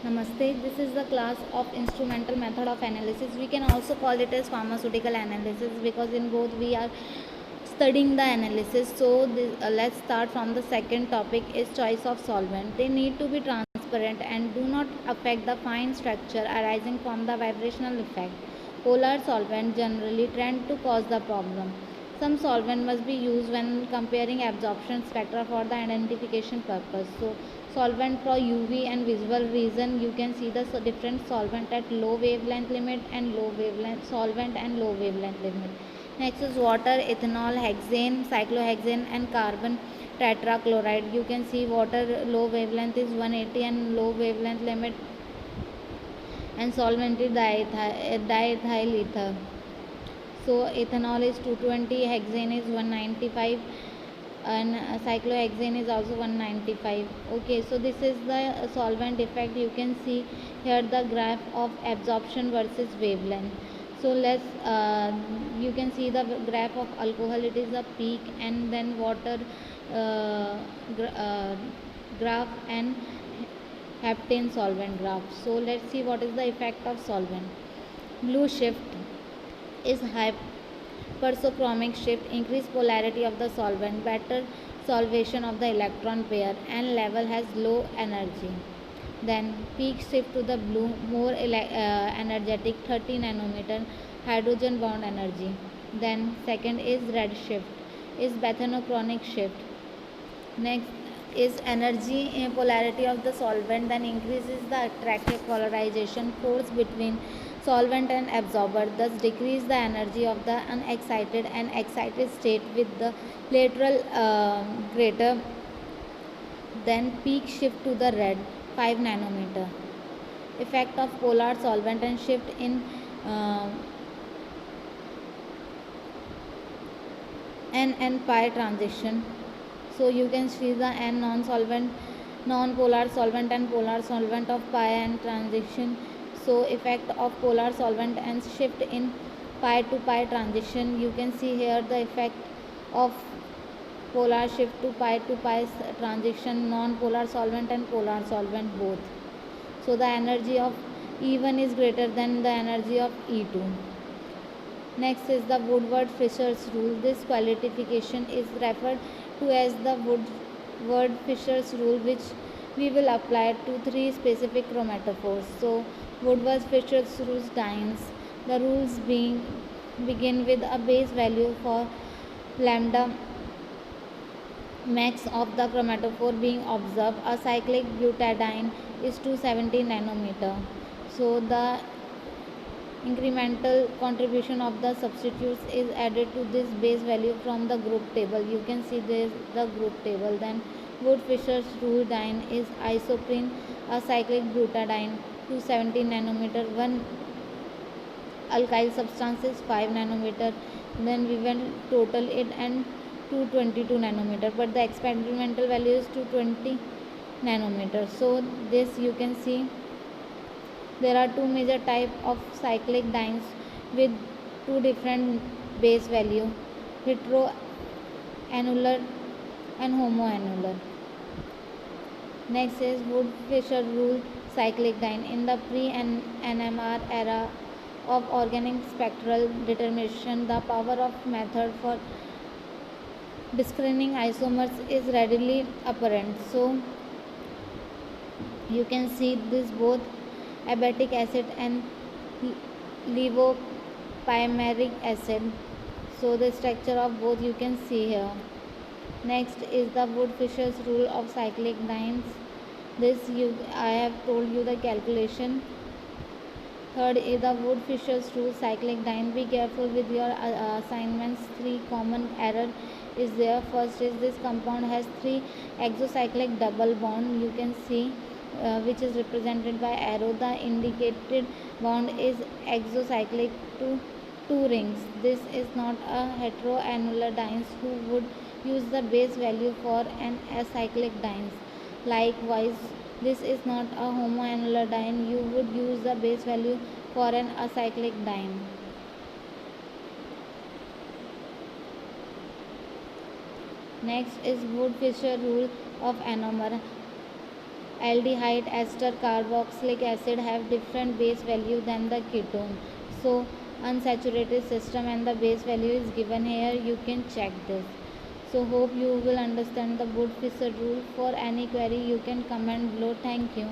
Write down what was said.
Namaste. This is the class of instrumental method of analysis. We can also call it as pharmaceutical analysis because in both we are studying the analysis. So let's start from the second topic is choice of solvent. They need to be transparent and do not affect the fine structure arising from the vibrational effect. Polar solvents generally tend to cause the problem. Some solvent must be used when comparing absorption spectra for the identification purpose. So solvent for UV and visual reason you can see the different solvent at low wavelength limit and low wavelength solvent and low wavelength limit. Next is water, ethanol, hexane, cyclohexane and carbon tetrachloride. You can see water low wavelength is 180 and low wavelength limit and solvent is diethyl ether. So ethanol is 220, hexane is 195 and cyclohexane is also 195. Okay, so this is the solvent effect. You can see here the graph of absorption versus wavelength. So let's you can see the graph of alcohol, it is a peak, and then water uh, gra- uh, graph and heptane solvent graph. So let's see what is the effect of solvent. Blue shift is hypersochromic shift, increased polarity of the solvent, better solvation of the electron pair, and level has low energy. Then peak shift to the blue, more energetic 30 nanometer hydrogen bond energy. Then second is red shift, is bathanochronic shift. Next is energy polarity of the solvent, then increases the attractive polarization force between solvent and absorber, thus decrease the energy of the unexcited and excited state with the lateral greater. Then peak shift to the red 5 nanometer. Effect of polar solvent and shift in uh, N and pi transition. So you can see the N non-solvent, non-polar solvent and polar solvent of pi and transition. So effect of polar solvent and shift in pi to pi transition. You can see here the effect of polar shift to pi transition, non-polar solvent and polar solvent both. So the energy of E1 is greater than the energy of E2. Next is the Woodward-Fisher's rule. This qualification is referred to as the Woodward-Fisher's rule, which we will apply to three specific chromatophores. So Woodward-Fisher's rules dynes. The rules being begin with a base value for lambda max of the chromatophore being observed. A cyclic butadiene is 270 nanometer. So the incremental contribution of the substitutes is added to this base value from the group table. You can see this the group table. Then Wood-Fisher's rule dyne is isoprene, a cyclic butadiene 270 nanometer, one alkyl substance is 5 nanometer. Then we will total it and 222 nanometer, but the experimental value is 220 nanometer. So this you can see there are two major type of cyclic dienes with two different base value, heteroannular and homoannular. Next is Wood-Fisher rule cyclic diene. In the pre-NMR era of organic spectral determination, the power of method for discerning isomers is readily apparent. So you can see this both abatic acid and levopimeric acid. So the structure of both you can see here. Next is the Wood-Fisher's rule of cyclic dienes. This I have told you the calculation. Third is the Wood-Fisher's rule cyclic diene. Be careful with your assignments. Three common error is there. First is this compound has three exocyclic double bond. You can see which is represented by arrow. The indicated bond is exocyclic to two rings. This is not a heteroannular dienes who would use the base value for an acyclic dienes. Likewise, this is not a homoannular diene. You would use the base value for an acyclic diene. Next is Wood-Fisher rule of anomer. aldehyde, ester, carboxylic acid have different base value than the ketone. So unsaturated system and the base value is given here, you can check this. So hope you will understand the Wood-Fisher rule. For any query you can comment below. Thank you.